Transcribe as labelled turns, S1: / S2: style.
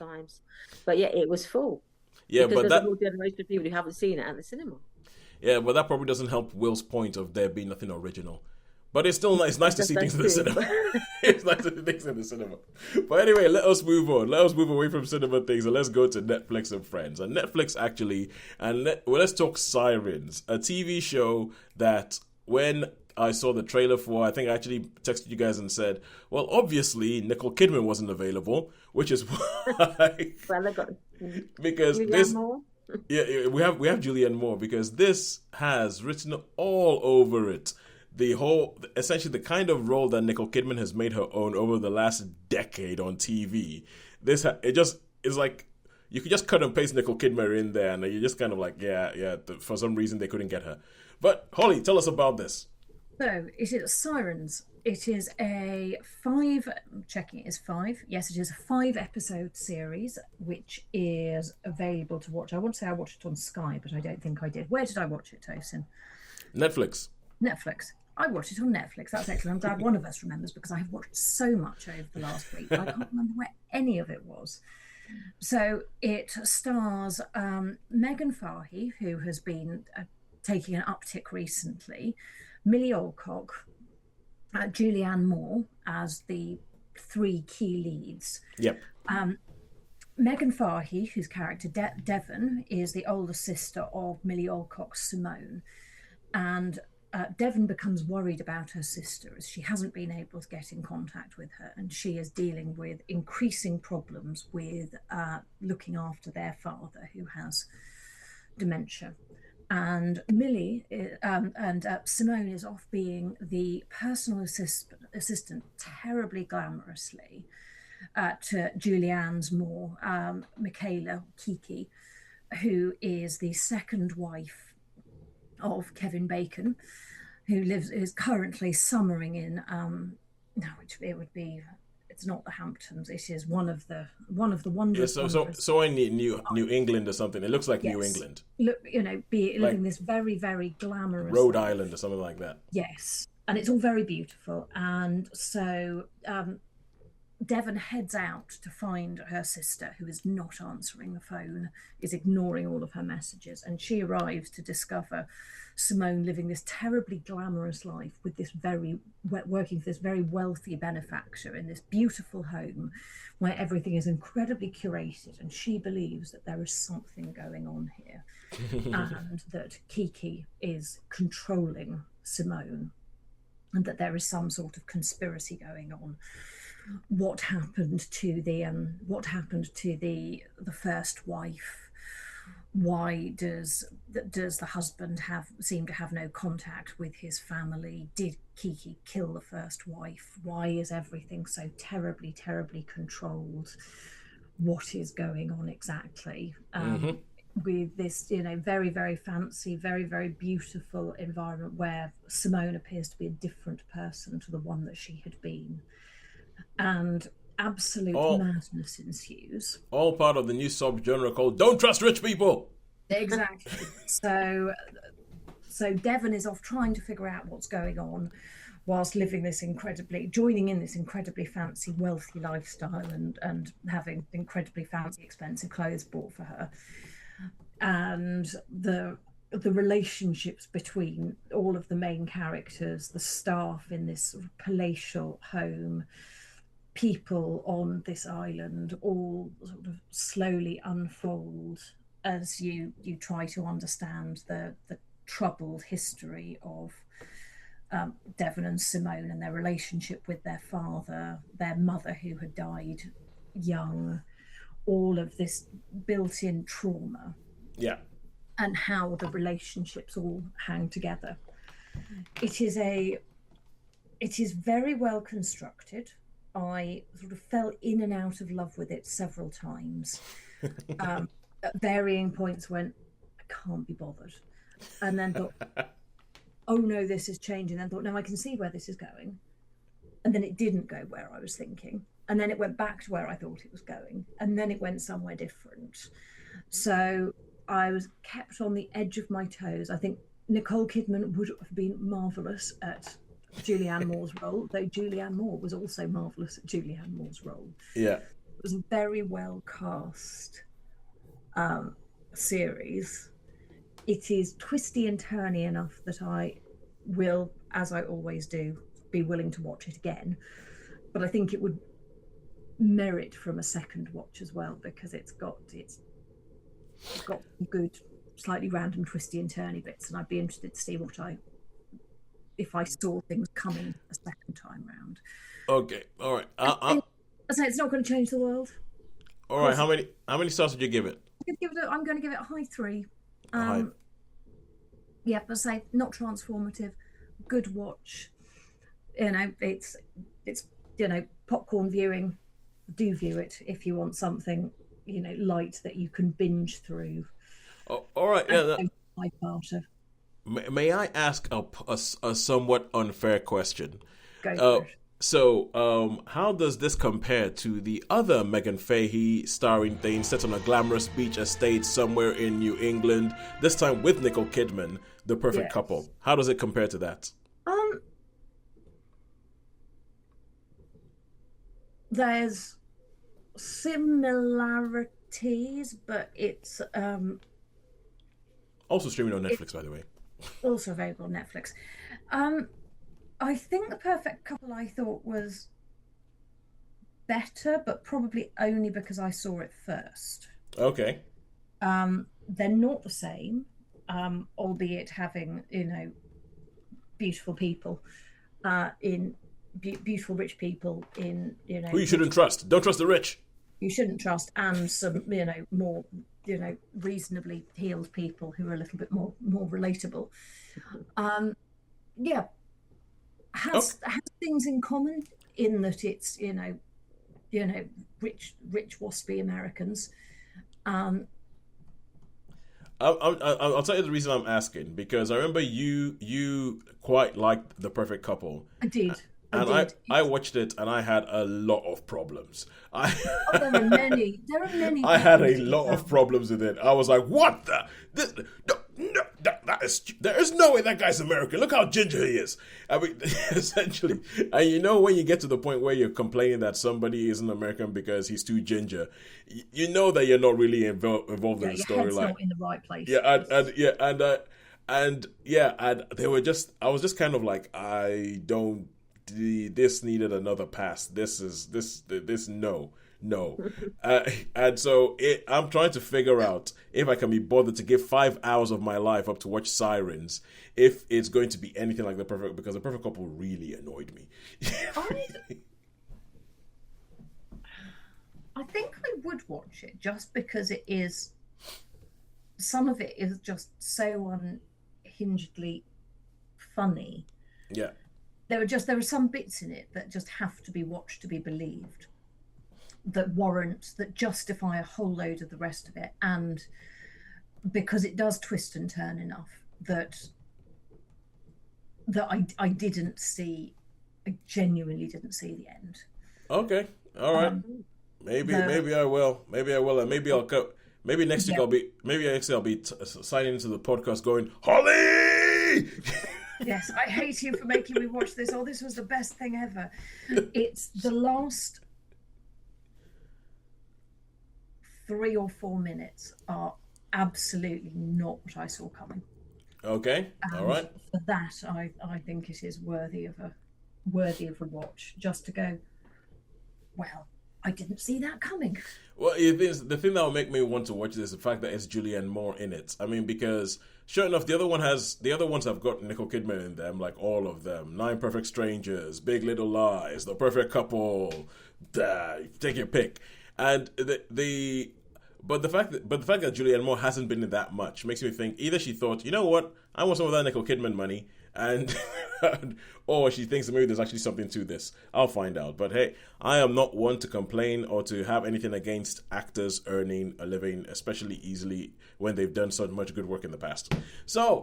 S1: times. But yeah, it was full
S2: Yeah,
S1: because
S2: but
S1: there's a
S2: that
S1: whole generation of people who haven't seen it at the cinema.
S2: yeah, but that probably doesn't help Will's point of there being nothing original. But it's still nice. It's nice to see things
S1: That's
S2: in the
S1: true.
S2: cinema. It's nice to see things in the cinema. But anyway, let us move on. Let us move away from cinema things and let's go to Netflix and Friends. And Netflix actually, let's talk Sirens, a TV show that when I saw the trailer for, I think I actually texted you guys and said, well, obviously Nicole Kidman wasn't available, which is why
S1: Well, I got
S2: because
S1: Julianne
S2: this
S1: Moore.
S2: yeah, we have Julianne Moore because this has written all over it the whole essentially the kind of role that Nicole Kidman has made her own over the last decade on TV. It just is like you could just cut and paste Nicole Kidman in there, and you're just kind of like, yeah. For some reason they couldn't get her. But Holly, tell us about this.
S3: So it is Sirens. It is a five, I'm checking it is five. Yes, it is a 5 episode series, which is available to watch. I want to say I watched it on Sky, but I don't think I did. Where did I watch it, Tosin?
S2: Netflix.
S3: Netflix. I watched it on Netflix. That's excellent. I'm glad one of us remembers because I have watched so much over the last week. I can't remember where any of it was. So it stars Megan Fahy, who has been taking an uptick recently, Millie Alcock, Julianne Moore as the 3 key leads.
S2: Yep.
S3: Megan Fahy, whose character Devon, is the older sister of Millie Alcock's Simone. And Devon becomes worried about her sister as she hasn't been able to get in contact with her, and she is dealing with increasing problems with looking after their father, who has dementia. And Millie and Simone is off being the personal assistant terribly glamorously to Julianne's Moore, Michaela Kiki, who is the second wife of Kevin Bacon, who is currently summering in which it would be, it's not the Hamptons, it is one of the wondrous.
S2: Yeah, so in New England or something. It looks like
S3: Yes.
S2: New England.
S3: Look, living this very, very glamorous
S2: Rhode
S3: life.
S2: Island or something like that.
S3: Yes, and it's all very beautiful. And so Devon heads out to find her sister, who is not answering the phone, is ignoring all of her messages, and she arrives to discover Simone living this terribly glamorous life with this working for this very wealthy benefactor in this beautiful home where everything is incredibly curated, and she believes that there is something going on here and that Kiki is controlling Simone and that there is some sort of conspiracy going on. What happened to the first wife? Why does the husband seem to have no contact with his family? Did Kiki kill the first wife? Why is everything so terribly, terribly controlled? What is going on exactly? With this, very, very fancy, very, very beautiful environment where Simone appears to be a different person to the one that she had been. And absolute madness ensues.
S2: All part of the new subgenre called "Don't Trust Rich People."
S3: Exactly. So Devon is off trying to figure out what's going on, whilst joining in this incredibly fancy, wealthy lifestyle, and having incredibly fancy, expensive clothes bought for her, and the relationships between all of the main characters, the staff in this sort of palatial home, people on this island, all sort of slowly unfold as you try to understand the troubled history of Devon and Simone and their relationship with their father, their mother who had died young, all of this built-in trauma.
S2: Yeah.
S3: And how the relationships all hang together. It is very well constructed. I sort of fell in and out of love with it several times. At varying points went, I can't be bothered. And then thought, oh no, this is changing. Then thought, no, I can see where this is going. And then it didn't go where I was thinking. And then it went back to where I thought it was going. And then it went somewhere different. So I was kept on the edge of my toes. I think Nicole Kidman would have been marvellous at Julianne Moore's role, though Julianne Moore was also marvellous at Julianne Moore's role.
S2: Yeah.
S3: was a very well cast series. It is twisty and turny enough that I will, as I always do, be willing to watch it again. But I think it would merit from a second watch as well, because it's got good, slightly random, twisty and turny bits, and I'd be interested to see if I saw things coming a second time round.
S2: Okay, all right.
S3: I say it's not going to change the world.
S2: All right. How many stars would you give it?
S3: I'm going to give it a high 3.
S2: High.
S3: Yeah, but say not transformative. Good watch. It's popcorn viewing. Do view it if you want something light that you can binge through.
S2: Oh, all right. Yeah. May I ask a somewhat unfair question?
S3: Go for it.
S2: So, how does this compare to the other Megan Fahey starring thing set on a glamorous beach estate somewhere in New England, this time with Nicole Kidman, The Perfect Couple? How does it compare to that?
S3: There's similarities, but it's
S2: also streaming on Netflix, by the way.
S3: Also available on Netflix. I think The Perfect Couple I thought was better, but probably only because I saw it first.
S2: Okay.
S3: They're not the same, albeit having beautiful people in beautiful rich people in
S2: who you shouldn't trust. Don't trust the rich.
S3: You shouldn't trust, and some more reasonably healed people who are a little bit more relatable. Has things in common in that it's rich waspy Americans.
S2: I'll tell you the reason I'm asking, because I remember you quite liked The Perfect Couple.
S3: I did.
S2: I watched it and I had a lot of problems.
S3: There are many.
S2: I had a lot of problems with it. I was like, "What the? There is no way that guy's American. Look how ginger he is." I mean, essentially, and when you get to the point where you're complaining that somebody isn't American because he's too ginger, you know that you're not really involved in the storyline.
S3: Not in the right place.
S2: And they were just. I was just kind of like, I don't. This needed another pass. This no. And so I'm trying to figure out if I can be bothered to give 5 hours of my life up to watch Sirens, if it's going to be anything like because The Perfect Couple really annoyed me.
S3: I think I would watch it just because some of it is just so unhingedly funny.
S2: Yeah.
S3: There are some bits in it that just have to be watched to be believed, that justify a whole load of the rest of it, and because it does twist and turn enough that I didn't see. I genuinely didn't see the end.
S2: Okay, all right. Maybe I will, and maybe I'll go. Maybe next week I'll be signing into the podcast going, Holly.
S3: Yes, I hate you for making me watch this. Oh, this was the best thing ever. It's the last 3 or 4 minutes are absolutely not what I saw coming.
S2: Okay, all right.
S3: For that, I think it is worthy of a watch. Just to go, well, I didn't see that coming.
S2: Well, the thing that will make me want to watch this is the fact that it's Julianne Moore in it. I mean, because sure enough, the other ones have got Nicole Kidman in them, like all of them. 9 Perfect Strangers, Big Little Lies, The Perfect Couple. Take your pick. And but the fact that Julianne Moore hasn't been in that much makes me think either she thought, you know what, I want some of that Nicole Kidman money, and or she thinks that maybe there's actually something to this. I'll find out. But hey, I am not one to complain or to have anything against actors earning a living, especially easily when they've done so much good work in the past. So